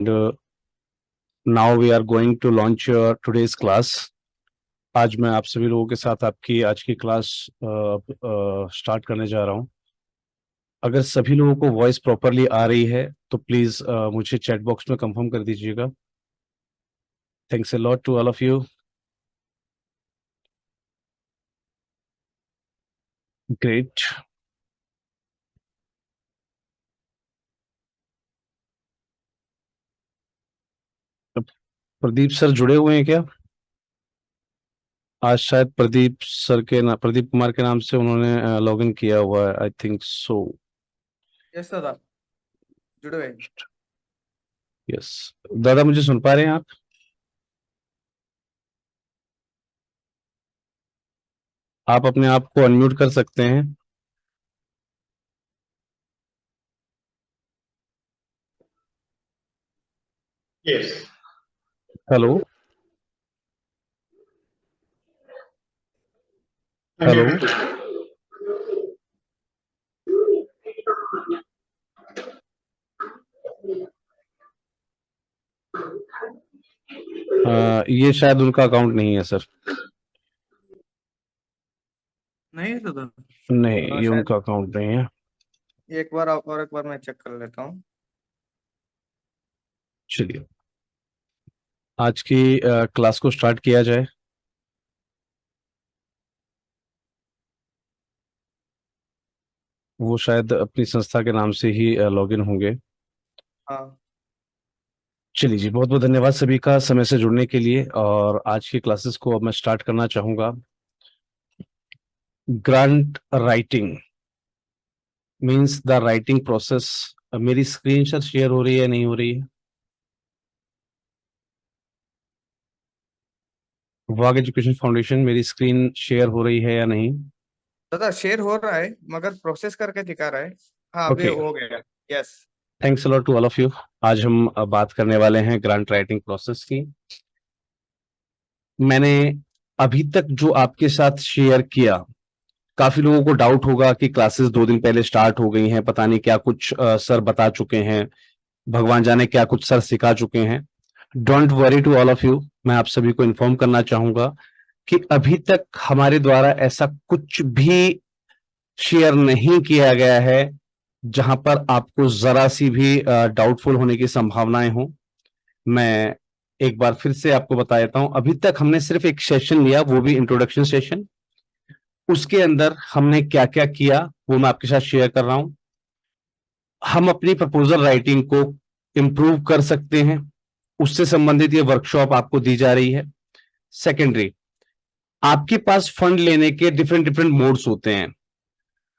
And now we are going to launch today's class. आज मैं आप सभी लोगों के साथ आपकी आज की क्लास स्टार्ट करने जा रहा हूं। अगर सभी लोगों को वॉइस प्रॉपरली आ रही है तो प्लीज मुझे चैट बॉक्स में कंफर्म कर दीजिएगा। Thanks a lot to all of you. Great. Pradeep sir जुड़े हुए हैं क्या? आज शायद प्रदीप कुमार के नाम से उन्होंने लॉग इन किया हुआ है, आई थिंक सो। यस दादा, जुड़े हुए। यस दादा, मुझे सुन पा रहे हैं आप? आप अपने आप को अनम्यूट कर सकते हैं। यस। Hello hello. ये शायद उनका अकाउंट नहीं है सर। नहीं है दादा। नहीं, ये शायद उनका अकाउंट नहीं है। एक बार मैं चेक कर लेता हूँ। चलिए आज की क्लास को स्टार्ट किया जाए। वो शायद अपनी संस्था के नाम से ही लॉगिन होंगे। हाँ चलिए जी, बहुत बहुत धन्यवाद सभी का समय से जुड़ने के लिए। और आज की क्लासेस को अब मैं स्टार्ट करना चाहूंगा। Grant writing means the writing process. मेरी स्क्रीन शेयर हो रही है, नहीं हो रही है? वाग एजुकेशन फाउंडेशन, मेरी स्क्रीन शेयर हो रही है या नहीं? दादा, शेयर हो रहा है मगर प्रोसेस करके दिखा रहा है। हाँ, अभी ओके, हो गया। Yes. Thanks a lot to all of you. आज हम बात करने वाले हैं ग्रांट राइटिंग प्रोसेस की। मैंने अभी तक जो आपके साथ शेयर किया, काफी लोगों को डाउट होगा कि क्लासेस 2 दिन पहले स्टार्ट हो गई हैं, पता नहीं क्या कुछ सर बता चुके हैं, भगवान जाने क्या कुछ सर सिखा चुके हैं। Don't worry to all of you, मैं आप सभी को इन्फॉर्म करना चाहूंगा कि अभी तक हमारे द्वारा ऐसा कुछ भी शेयर नहीं किया गया है जहां पर आपको जरा सी भी डाउटफुल होने की संभावनाएं हो। मैं एक बार फिर से आपको बता देता हूं, अभी तक हमने सिर्फ एक सेशन लिया, वो भी इंट्रोडक्शन सेशन। उसके अंदर हमने क्या क्या किया वो मैं आपके साथ शेयर कर रहा हूं। हम अपनी प्रपोजल राइटिंग को इम्प्रूव कर सकते हैं, उससे संबंधित ये वर्कशॉप आपको दी जा रही है। सेकेंडरी, आपके पास फंड लेने के डिफरेंट डिफरेंट मोड्स होते हैं।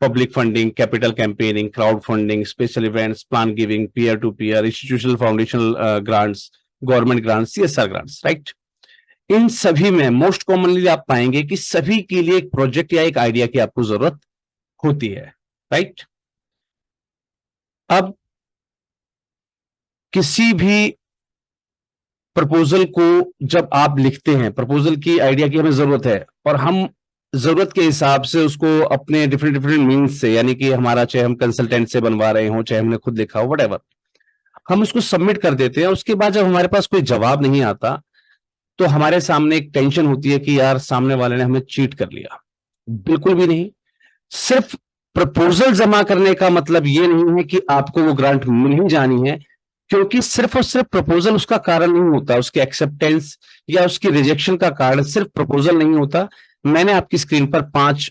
Public funding, capital campaigning, crowd funding, special events, plan giving, peer to peer, institutional foundational grants, government grants, CSR grants, right. इन सभी में मोस्ट कॉमनली आप पाएंगे कि सभी के लिए एक प्रोजेक्ट या एक आइडिया की आपको जरूरत होती है, राइट। अब किसी भी प्रपोजल को जब आप लिखते हैं, प्रपोजल की आइडिया की हमें जरूरत है और हम जरूरत के हिसाब से उसको अपने डिफरेंट डिफरेंट मीन्स से, यानी कि हमारा चाहे हम कंसल्टेंट से बनवा रहे हो, चाहे हमने खुद लिखा हो, वट हम उसको सबमिट कर देते हैं। उसके बाद जब हमारे पास कोई जवाब नहीं आता तो हमारे सामने एक टेंशन होती है कि यार सामने वाले ने हमें चीट कर लिया। बिल्कुल भी नहीं। सिर्फ प्रपोजल जमा करने का मतलब ये नहीं है कि आपको वो ग्रांट मिल ही जानी है, क्योंकि सिर्फ और सिर्फ प्रपोजल उसका कारण नहीं होता, उसके एक्सेप्टेंस या उसकी रिजेक्शन का कारण सिर्फ प्रपोजल नहीं होता। मैंने आपकी स्क्रीन पर 5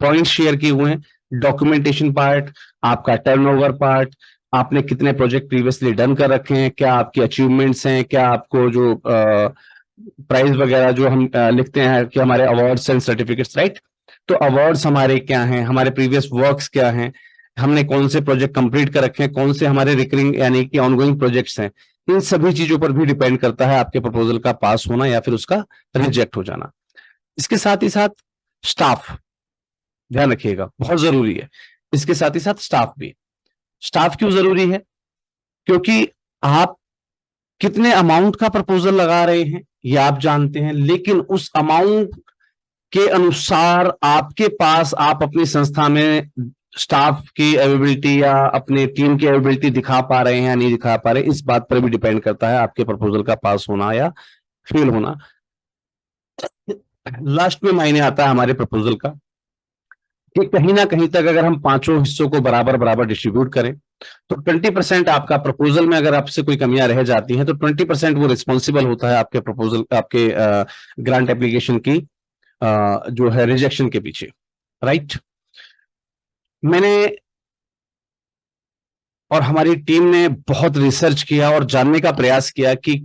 पॉइंट शेयर किए हुए हैं। डॉक्यूमेंटेशन पार्ट, आपका टर्नओवर पार्ट, आपने कितने प्रोजेक्ट प्रीवियसली डन कर रखे हैं, क्या आपकी अचीवमेंट्स हैं, क्या आपको जो प्राइज वगैरह जो हम लिखते हैं कि हमारे अवार्ड्स एंड सर्टिफिकेट्स, राइट। तो अवार्ड्स हमारे क्या हैं, हमारे प्रीवियस वर्क्स क्या हैं, हमने कौन से प्रोजेक्ट कंप्लीट कर रखे हैं, कौन से हमारे रिकरिंग यानी कि ऑनगोइंग प्रोजेक्ट्स हैं। इन सभी चीजों पर भी डिपेंड करता है आपके प्रपोजल का पास होना या फिर उसका रिजेक्ट हो जाना। इसके साथ ही साथ स्टाफ, ध्यान रखिएगा, बहुत जरूरी है। इसके साथ ही साथ स्टाफ भी। स्टाफ क्यों जरूरी है? क्योंकि आप कितने अमाउंट का प्रपोजल लगा रहे हैं ये आप जानते हैं, लेकिन उस अमाउंट के अनुसार आपके पास, आप अपनी संस्था में स्टाफ की अवेलेबिलिटी या अपने टीम की अवेलेबिलिटी दिखा पा रहे हैं या नहीं दिखा पा रहे हैं, इस बात पर भी डिपेंड करता है आपके प्रपोजल का पास होना या फेल होना। लास्ट में मायने आता है हमारे प्रपोजल का कि कहीं ना कहीं तक अगर हम पांचों हिस्सों को बराबर बराबर डिस्ट्रीब्यूट करें तो 20% आपका प्रपोजल में अगर आपसे कोई कमियां रह जाती हैं तो 20% वो रिस्पॉन्सिबल होता है आपके प्रपोजल, आपके ग्रांट एप्लीकेशन की जो है रिजेक्शन के पीछे, राइट। मैंने और हमारी टीम ने बहुत रिसर्च किया और जानने का प्रयास किया कि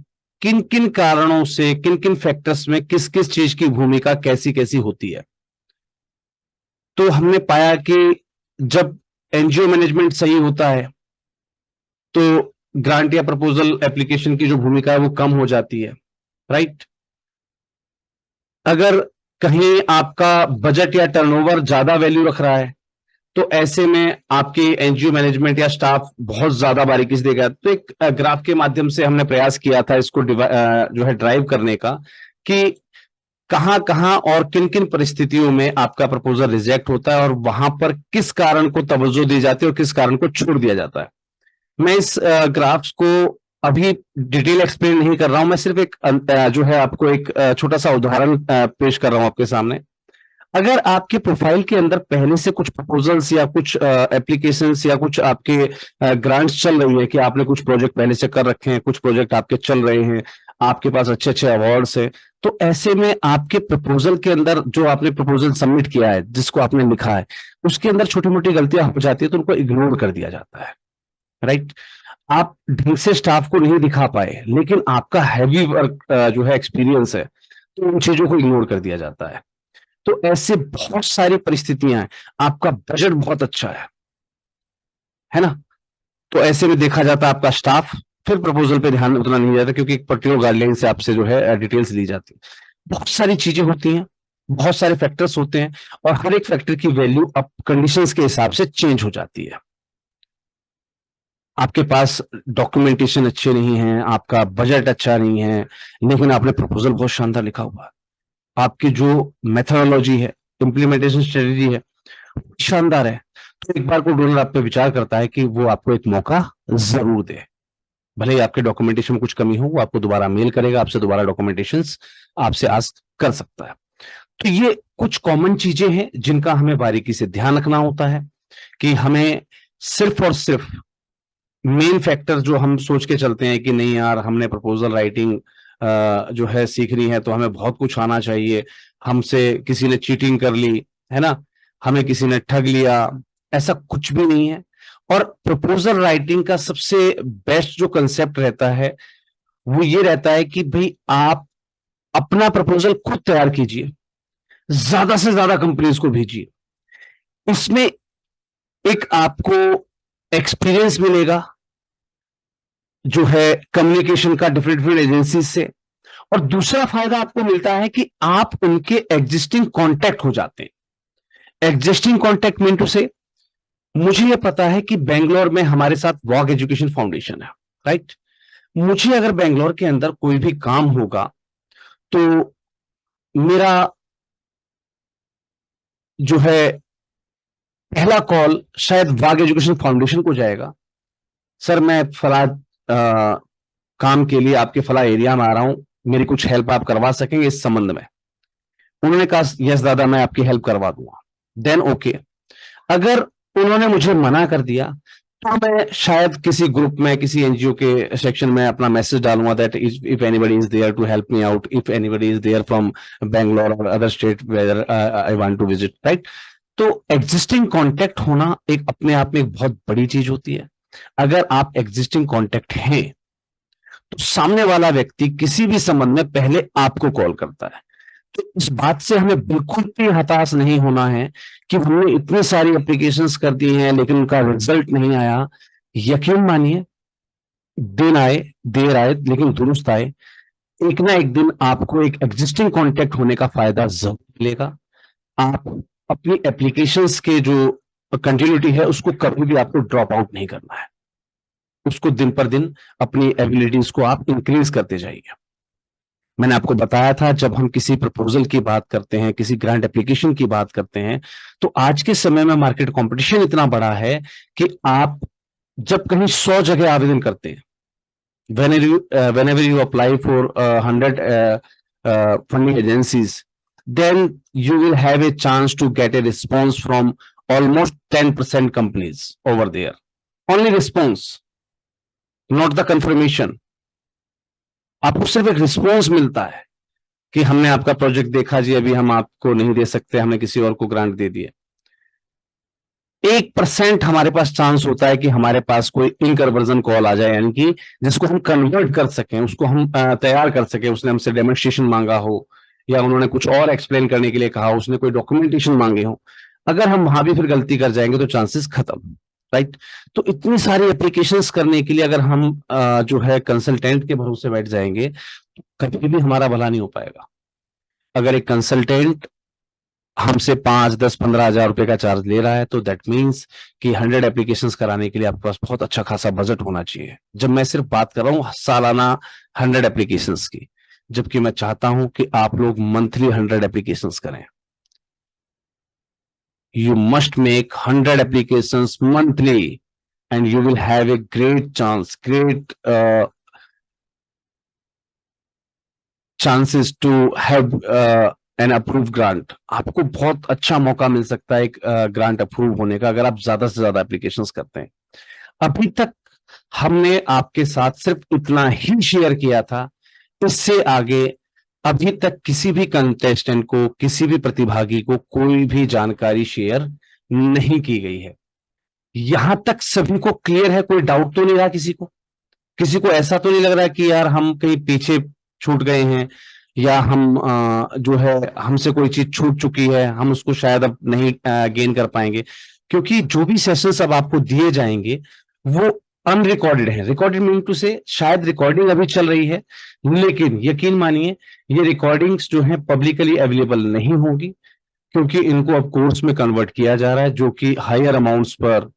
किन किन कारणों से, किन किन फैक्टर्स में किस किस चीज की भूमिका कैसी कैसी होती है। तो हमने पाया कि जब एनजीओ मैनेजमेंट सही होता है तो ग्रांट या प्रपोजल एप्लीकेशन की जो भूमिका है वो कम हो जाती है, राइट। अगर कहीं आपका बजट या टर्नओवर ज्यादा वैल्यू रख रहा है तो ऐसे में आपकी एनजीओ मैनेजमेंट या स्टाफ बहुत ज्यादा बारीकी से देगा। तो एक ग्राफ के माध्यम से हमने प्रयास किया था इसको जो है ड्राइव करने का कि कहां कहां और किन किन परिस्थितियों में आपका प्रपोजल रिजेक्ट होता है और वहां पर किस कारण को तवज्जो दी जाती है और किस कारण को छोड़ दिया जाता है। मैं इस ग्राफ्स को अभी डिटेल एक्सप्लेन नहीं कर रहा हूं, मैं सिर्फ एक जो है आपको एक छोटा सा उदाहरण पेश कर रहा हूं आपके सामने। अगर आपके प्रोफाइल के अंदर पहले से कुछ प्रपोजल्स या कुछ एप्लीकेशंस या कुछ आपके ग्रांट्स चल रही है कि आपने कुछ प्रोजेक्ट पहले से कर रखे हैं, कुछ प्रोजेक्ट आपके चल रहे हैं, आपके पास अच्छे अच्छे अवार्ड्स हैं, तो ऐसे में आपके प्रपोजल के अंदर जो आपने प्रपोजल सबमिट किया है, जिसको आपने लिखा है, उसके अंदर छोटी मोटी गलतियां हो जाती है तो उनको इग्नोर कर दिया जाता है, राइट। आप ढंग से स्टाफ को नहीं दिखा पाए लेकिन आपका हैवी वर्क जो है एक्सपीरियंस है, तो उन चीजों को इग्नोर कर दिया जाता है। तो ऐसे बहुत सारी परिस्थितियां हैं। आपका बजट बहुत अच्छा है ना, तो ऐसे में देखा जाता है आपका स्टाफ, फिर प्रपोजल पे ध्यान उतना नहीं जाता क्योंकि एक पर्टिकुलर गाइडलाइन से आपसे जो है डिटेल्स ली जाती है। बहुत सारी चीजें होती हैं, बहुत सारे फैक्टर्स होते हैं और हर एक फैक्टर की वैल्यू अब कंडीशंस के हिसाब से चेंज हो जाती है। आपके पास डॉक्यूमेंटेशन अच्छे नहीं है, आपका बजट अच्छा नहीं है, लेकिन आपने प्रपोजल बहुत शानदार लिखा हुआ है, आपकी जो मेथोडोलॉजी है, इम्प्लीमेंटेशन स्ट्रेटेजी है, शानदार है, तो एक बार को डोनर आप पे विचार करता है कि वो आपको एक मौका जरूर दे। भले ही आपके डॉक्यूमेंटेशन में कुछ कमी हो, वो आपको दोबारा मेल करेगा, आपसे दोबारा डॉक्यूमेंटेशंस आपसे आस्क कर सकता है। तो ये कुछ कॉमन चीजें हैं जिनका हमें बारीकी से ध्यान रखना होता है कि हमें सिर्फ और सिर्फ मेन फैक्टर जो हम सोच के चलते हैं कि नहीं यार हमने प्रपोजल राइटिंग जो है सीखनी है तो हमें बहुत कुछ आना चाहिए, हमसे किसी ने चीटिंग कर ली है ना, हमें किसी ने ठग लिया, ऐसा कुछ भी नहीं है। और प्रपोजल राइटिंग का सबसे बेस्ट जो कंसेप्ट रहता है वो ये रहता है कि भाई आप अपना प्रपोजल खुद तैयार कीजिए, ज्यादा से ज्यादा कंपनीज को भेजिए, इसमें एक आपको एक्सपीरियंस मिलेगा जो है कम्युनिकेशन का डिफरेंट डिफरेंट एजेंसी से, और दूसरा फायदा आपको मिलता है कि आप उनके एग्जिस्टिंग कांटेक्ट हो जाते हैं। एग्जिस्टिंग कांटेक्ट मीन टू से, मुझे यह पता है कि बेंगलोर में हमारे साथ वॉग एजुकेशन फाउंडेशन है, राइट। मुझे अगर बेंगलोर के अंदर कोई भी काम होगा तो मेरा जो है पहला कॉल शायद वॉग एजुकेशन फाउंडेशन को जाएगा, सर मैं फला काम के लिए आपके फला एरिया में आ रहा हूं, मेरी कुछ हेल्प आप करवा सकेंगे इस संबंध में। उन्होंने कहा यस दादा मैं आपकी हेल्प करवा दूंगा, देन ओके। अगर उन्होंने मुझे मना कर दिया तो मैं शायद किसी ग्रुप में, किसी एनजीओ के सेक्शन में अपना मैसेज डालूंगा that if anybody is there to help me out, if anybody is there from Bangalore और other state where I want to visit, right. तो एग्जिस्टिंग कांटेक्ट होना एक अपने आप में एक बहुत बड़ी चीज होती है। अगर आप एग्जिस्टिंग कांटेक्ट हैं तो सामने वाला व्यक्ति किसी भी संबंध में पहले आपको कॉल करता है। तो इस बात से हमें बिल्कुल भी हताश नहीं होना है कि हमने इतनी सारी एप्लीकेशंस कर दी हैं लेकिन उनका रिजल्ट नहीं आया। यकीन मानिए, दिन आए देर आए लेकिन दुरुस्त आए, एक ना एक दिन आपको एक एग्जिस्टिंग कांटेक्ट होने का फायदा जरूर मिलेगा। आप अपनी एप्लीकेशंस के जो कंटिन्यूटी है उसको कभी भी आपको ड्रॉप आउट नहीं करना है, उसको दिन पर दिन अपनी एबिलिटीज को आप इंक्रीज करते जाइए। मैंने आपको बताया था, जब हम किसी प्रपोजल की बात करते हैं, किसी ग्रांट एप्लीकेशन की बात करते हैं, तो आज के समय में मार्केट कंपटीशन इतना बड़ा है कि आप जब कहीं 100 जगह आवेदन करते हैं, whenever you apply for 100 funding agencies, then you will have a chance to get a response from almost 10% companies over there. Only response, not the confirmation. आपको सिर्फ एक रिस्पॉन्स मिलता है कि हमने आपका प्रोजेक्ट देखा जी, अभी हम आपको नहीं दे सकते, हमने किसी और को ग्रांट दे दिया। 1% हमारे पास चांस होता है कि हमारे पास कोई इनकन्वर्जन कॉल आ जाए, यानी कि जिसको हम कन्वर्ट कर सकें, उसको हम तैयार कर सकें। उसने हमसे डेमोन्स्ट्रेशन मांगा हो, या उन्होंने कुछ और एक्सप्लेन करने के लिए कहा, उसने कोई डॉक्यूमेंटेशन मांगे हो, अगर हम वहां भी फिर गलती कर जाएंगे तो चांसेस खत्म, राइट। तो इतनी सारी एप्लीकेशंस करने के लिए अगर हम जो है कंसल्टेंट के भरोसे बैठ जाएंगे, तो कभी भी हमारा भला नहीं हो पाएगा। अगर एक कंसल्टेंट हमसे 5, 10, 15 हजार रुपए का चार्ज ले रहा है, तो दैट मीन्स कि 100 एप्लीकेशंस कराने के लिए आपके पास बहुत अच्छा खासा बजट होना चाहिए। जब मैं सिर्फ बात कर रहा हूं सालाना 100 एप्लीकेशंस की, जबकि मैं चाहता हूं कि आप लोग मंथली 100 एप्लीकेशंस करें। You must make 100 applications monthly and you will have a great chance, great chances to have an approved grant. आपको बहुत अच्छा मौका मिल सकता है एक ग्रांट अप्रूव होने का, अगर आप ज्यादा से ज्यादा एप्लीकेशंस करते हैं। अभी तक हमने आपके साथ सिर्फ इतना ही शेयर किया था, इससे आगे अभी तक किसी भी कंटेस्टेंट को, किसी भी प्रतिभागी को कोई भी जानकारी शेयर नहीं की गई है। यहां तक सभी को क्लियर है, कोई डाउट तो नहीं रहा किसी को ऐसा तो नहीं लग रहा है कि यार हम कहीं पीछे छूट गए हैं, या हम जो है हमसे कोई चीज छूट चुकी है, हम उसको शायद अब नहीं गेन कर पाएंगे। क्योंकि जो भी सेशंस अब आपको दिए जाएंगे वो अनरिकॉर्डेड है। रिकॉर्डेड मीन टू से शायद रिकॉर्डिंग अभी चल रही है, लेकिन यकीन मानिए ये रिकॉर्डिंग्स जो है पब्लिकली अवेलेबल नहीं होगी, क्योंकि इनको अब कोर्स में कन्वर्ट किया जा रहा है, जो कि हायर अमाउंट्स पर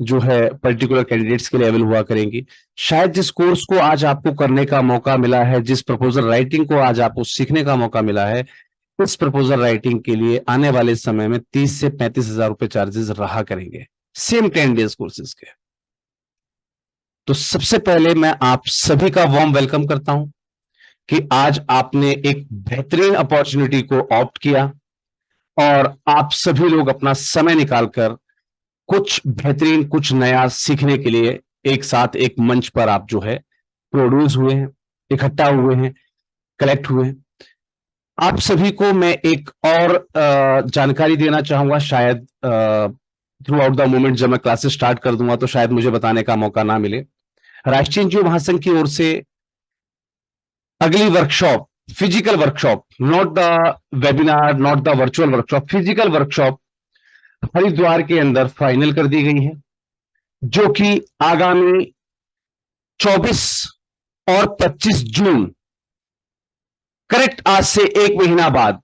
जो है पर्टिकुलर कैंडिडेट्स के लिए अवेलेबल हुआ करेंगी। शायद जिस कोर्स को आज आपको करने का मौका मिला है, जिस प्रपोजल राइटिंग को आज आपको सीखने का मौका मिला है, इस प्रपोजल राइटिंग के लिए आने वाले समय में 30 से 35 हजार रुपए चार्जेस रहा करेंगे, सेम 10 डेज कोर्सेज के। तो सबसे पहले मैं आप सभी का वार्म वेलकम करता हूं कि आज आपने एक बेहतरीन अपॉर्चुनिटी को ऑप्ट किया और आप सभी लोग अपना समय निकालकर कुछ बेहतरीन, कुछ नया सीखने के लिए एक साथ एक मंच पर आप जो है प्रोड्यूस हुए हैं, इकट्ठा हुए हैं, कलेक्ट हुए हैं। आप सभी को मैं एक और जानकारी देना चाहूंगा, शायद थ्रू आउट द मोमेंट जब मैं क्लासेस स्टार्ट कर दूंगा तो शायद मुझे बताने का मौका ना मिले। राष्ट्रीय एनजीओ महासंघ की ओर से अगली workshop, physical workshop, not the webinar, not the virtual workshop, physical workshop Haridwar के अंदर फाइनल कर दी गई है, जो कि आगामी 24 और 25 जून, करेक्ट आज से एक महीना बाद,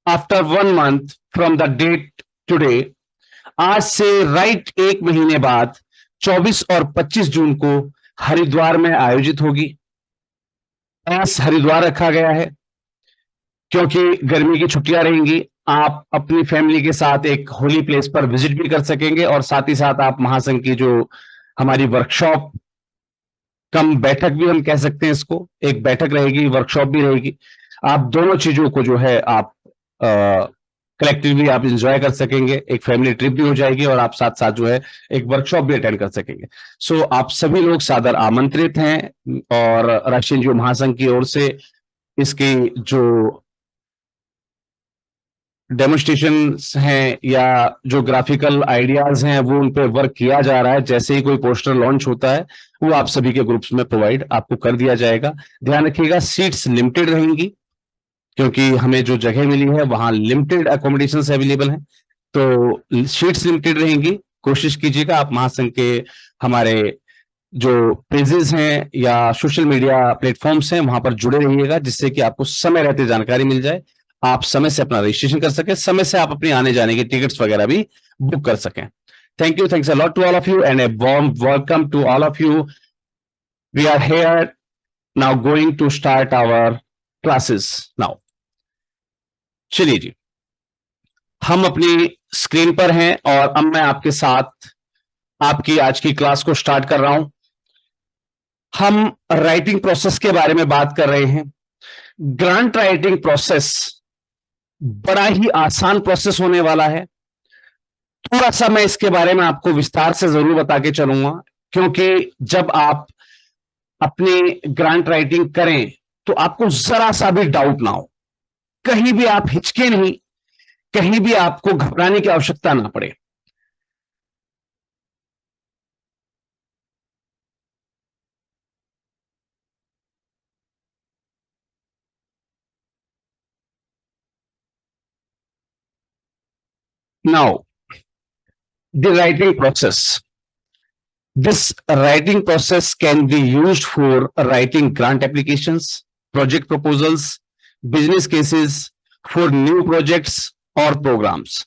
after 1 month from the date today, आज से राइट एक महीने बाद 24 और 25 जून को हरिद्वार में आयोजित होगी। ऐसा हरिद्वार रखा गया है क्योंकि गर्मी की छुट्टियां रहेंगी, आप अपनी फैमिली के साथ एक होली प्लेस पर विजिट भी कर सकेंगे और साथ ही साथ आप महासंघ की जो हमारी वर्कशॉप कम बैठक भी हम कह सकते हैं इसको, एक बैठक रहेगी, वर्कशॉप भी रहेगी। आप दोनों चीजों को जो है आप कलेक्टिवली आप एंजॉय कर सकेंगे, एक फैमिली ट्रिप भी हो जाएगी और आप साथ साथ जो है एक वर्कशॉप भी अटेंड कर सकेंगे। सो आप सभी लोग सादर आमंत्रित हैं और राष्ट्रीय एनजीओ महासंघ की ओर से इसकी जो डेमोन्स्ट्रेशन हैं या जो ग्राफिकल आइडियाज हैं वो उन पे वर्क किया जा रहा है। जैसे ही कोई पोस्टर लॉन्च होता है वो आप सभी के ग्रुप्स में प्रोवाइड आपको कर दिया जाएगा। ध्यान रखिएगा सीट्स लिमिटेड रहेंगी क्योंकि हमें जो जगह मिली है वहां लिमिटेड अकोमोडेशन अवेलेबल हैं, तो सीट्स लिमिटेड रहेंगी। कोशिश कीजिएगा आप महासंघ के हमारे जो पेजेस हैं या सोशल मीडिया प्लेटफॉर्म्स हैं वहां पर जुड़े रहिएगा, जिससे कि आपको समय रहते जानकारी मिल जाए, आप समय से अपना रजिस्ट्रेशन कर सकें, समय से आप अपनी आने जाने की टिकट्स वगैरह भी बुक कर सकें। Thank you, thanks a lot to all of you and a warm welcome to all of you. We are here now going to start our classes now. चलिए जी, हम अपनी स्क्रीन पर हैं और अब मैं आपके साथ आपकी आज की क्लास को स्टार्ट कर रहा हूं। हम राइटिंग प्रोसेस के बारे में बात कर रहे हैं। ग्रांट राइटिंग प्रोसेस बड़ा ही आसान प्रोसेस होने वाला है। थोड़ा सा मैं इसके बारे में आपको विस्तार से जरूर बता के चलूंगा, क्योंकि जब आप अपनी ग्रांट राइटिंग करें तो आपको जरा सा भी डाउट ना हो, कहीं भी आप हिचके नहीं, कहीं भी आपको घबराने की आवश्यकता ना पड़े। Now the writing process, this writing process can be used for writing grant applications, project proposals, business cases, for new projects और programs।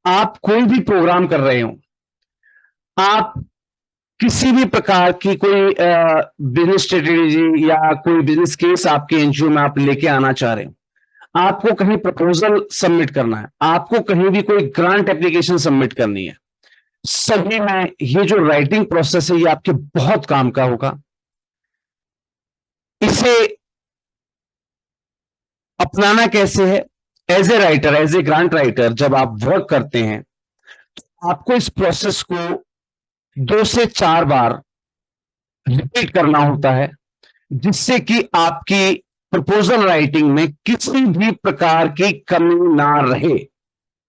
आप कोई भी प्रोग्राम कर रहे हो, आप किसी भी प्रकार की कोई बिजनेस स्ट्रेटेजी या कोई बिजनेस केस आपके एनजीओ में आप लेके आना चाह रहे हो, आपको कहीं प्रपोजल सबमिट करना है, आपको कहीं भी कोई ग्रांट एप्लीकेशन सबमिट करनी है, सभी में ये जो राइटिंग प्रोसेस है ये आपके बहुत काम का होगा। इसे अपनाना कैसे है? As a writer, as a grant writer, जब आप वर्क करते हैं तो आपको इस प्रोसेस को 2 से 4 बार रिपीट करना होता है, जिससे कि आपकी प्रपोजल राइटिंग में किसी भी प्रकार की कमी ना रहे।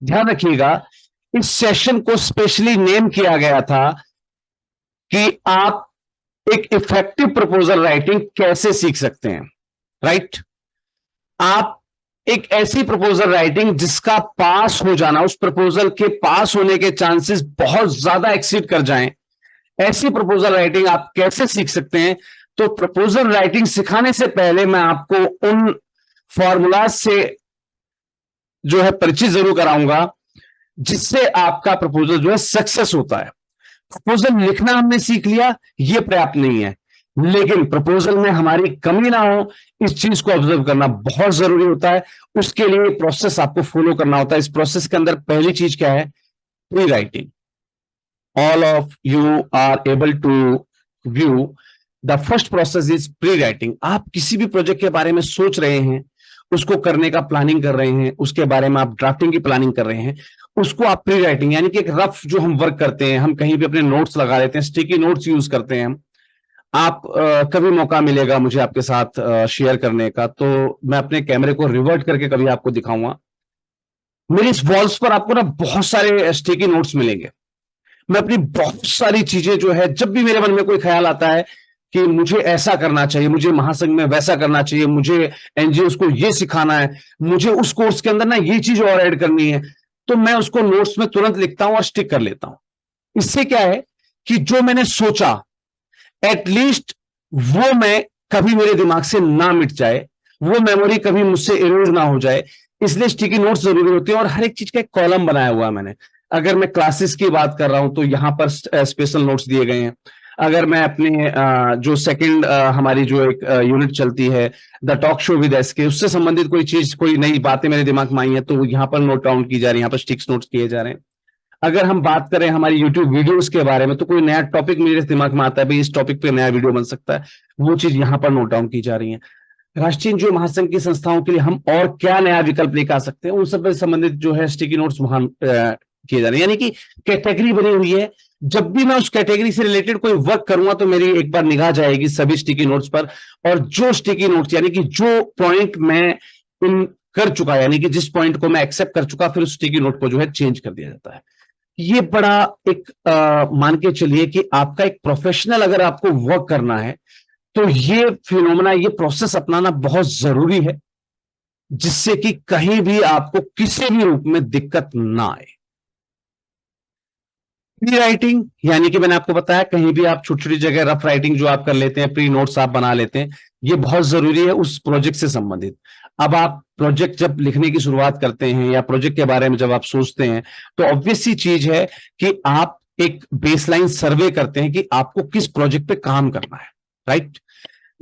ध्यान रखिएगा, इस सेशन को स्पेशली नेम किया गया था कि आप एक इफेक्टिव प्रपोजल राइटिंग कैसे सीख सकते हैं। राइट? आप एक ऐसी प्रपोजल राइटिंग जिसका पास हो जाना, उस प्रपोजल के पास होने के चांसेस बहुत ज्यादा एक्सीड कर जाएं, ऐसी प्रपोजल राइटिंग आप कैसे सीख सकते हैं। तो प्रपोजल राइटिंग सिखाने से पहले मैं आपको उन फॉर्मूला से जो है परिचित जरूर कराऊंगा, जिससे आपका प्रपोजल जो है सक्सेस होता है। प्रपोजल लिखना हमने सीख लिया, यह पर्याप्त नहीं है, लेकिन प्रपोजल में हमारी कमी ना हो, इस चीज को ऑब्जर्व करना बहुत जरूरी होता है। उसके लिए प्रोसेस आपको फॉलो करना होता है। इस प्रोसेस के अंदर पहली चीज क्या है? Pre writing. All of you are able to view the first process is pre writing. आप किसी भी प्रोजेक्ट के बारे में सोच रहे हैं, उसको करने का प्लानिंग कर रहे हैं, उसके बारे में आप ड्राफ्टिंग की प्लानिंग कर रहे हैं, उसको आप प्री राइटिंग, यानी कि एक रफ जो हम वर्क करते हैं, हम कहीं भी अपने नोट्स लगा लेते हैं, स्टिकी नोट्स यूज करते हैं। आप कभी मौका मिलेगा मुझे आपके साथ शेयर करने का, तो मैं अपने कैमरे को रिवर्ट करके कभी आपको दिखाऊंगा। मेरी इस वॉल्स पर आपको ना बहुत सारे स्टिकी नोट्स मिलेंगे। मैं अपनी बहुत सारी चीजें जो है, जब भी मेरे मन में कोई ख्याल आता है कि मुझे ऐसा करना चाहिए, मुझे महासंघ में वैसा करना चाहिए, मुझे एनजीओ को ये सिखाना है, मुझे उस कोर्स के अंदर ना ये चीज और ऐड करनी है, तो मैं उसको नोट्स में तुरंत लिखता हूं और स्टिक कर लेता हूं। इससे क्या है कि जो मैंने सोचा एटलीस्ट वो मैं कभी मेरे दिमाग से ना मिट जाए, वो मेमोरी कभी मुझसे इरेज ना हो जाए, इसलिए स्टिकी नोट्स जरूरी होते हैं। और हर एक चीज का एक कॉलम बनाया हुआ है मैंने। अगर मैं क्लासेस की बात कर रहा हूं तो यहां पर स्पेशल नोट्स दिए गए हैं। अगर मैं अपने जो सेकंड हमारी जो एक यूनिट चलती है the talk show with SK, उससे संबंधित कोई चीज, कोई नई बातें मेरे दिमाग में आई है तो यहाँ पर नोट डाउन की जा रही है, यहाँ पर स्टिक्स नोट्स किए जा रहे हैं। अगर हम बात करें हमारी यूट्यूब वीडियोस के बारे में, तो कोई नया टॉपिक मेरे दिमाग में आता है, भाई इस टॉपिक पे नया वीडियो बन सकता है, वो चीज यहाँ पर नोट डाउन की जा रही है। राष्ट्रीय एनजीओ महासंघ की संस्थाओं के लिए हम और क्या नया विकल्प लेकर आ सकते हैं, उन सब से संबंधित जो है स्टिकी नोट्स वहां किए जा रहे हैं। यानी कि कैटेगरी बनी हुई है, जब भी मैं उस कैटेगरी से रिलेटेड कोई वर्क करूंगा तो मेरी एक बार निगाह जाएगी सभी स्टिकी नोट्स पर, और जो स्टिकी नोट्स यानी कि जो पॉइंट मैं इन कर चुका, यानी कि जिस पॉइंट को मैं एक्सेप्ट कर चुका, फिर उस स्टिकी नोट को जो है चेंज कर दिया जाता है। ये बड़ा एक मान के चलिए कि आपका एक प्रोफेशनल अगर आपको वर्क करना है तो ये फिनोमेना, ये प्रोसेस अपनाना बहुत जरूरी है, जिससे कि कहीं भी आपको किसी भी रूप में दिक्कत ना आए। प्री राइटिंग यानी कि मैंने आपको बताया, कहीं भी आप छोटी छोटी जगह रफ राइटिंग जो आप कर लेते हैं, प्री नोट्स आप बना लेते हैं, ये बहुत जरूरी है उस प्रोजेक्ट से संबंधित। अब आप प्रोजेक्ट जब लिखने की शुरुआत करते हैं या प्रोजेक्ट के बारे में जब आप सोचते हैं, तो ऑब्वियस सी चीज है कि आप एक बेसलाइन सर्वे करते हैं कि आपको किस प्रोजेक्ट पे काम करना है। राइट?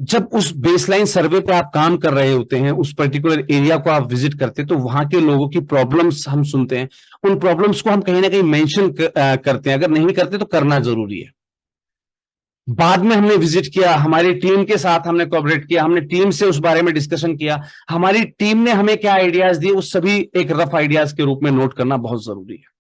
जब उस बेसलाइन सर्वे पे आप काम कर रहे होते हैं, उस पर्टिकुलर एरिया को आप विजिट करते हैं, तो वहां के लोगों की प्रॉब्लम्स हम सुनते हैं, उन प्रॉब्लम्स को हम कहीं ना कहीं मेंशन करते हैं, अगर नहीं करते तो करना जरूरी है। बाद में हमने विजिट किया, हमारी टीम के साथ हमने कोऑपरेट किया, हमने टीम से उस बारे में डिस्कशन किया, हमारी टीम ने हमें क्या आइडियाज दिए, वो सभी एक रफ आइडियाज के रूप में नोट करना बहुत जरूरी है।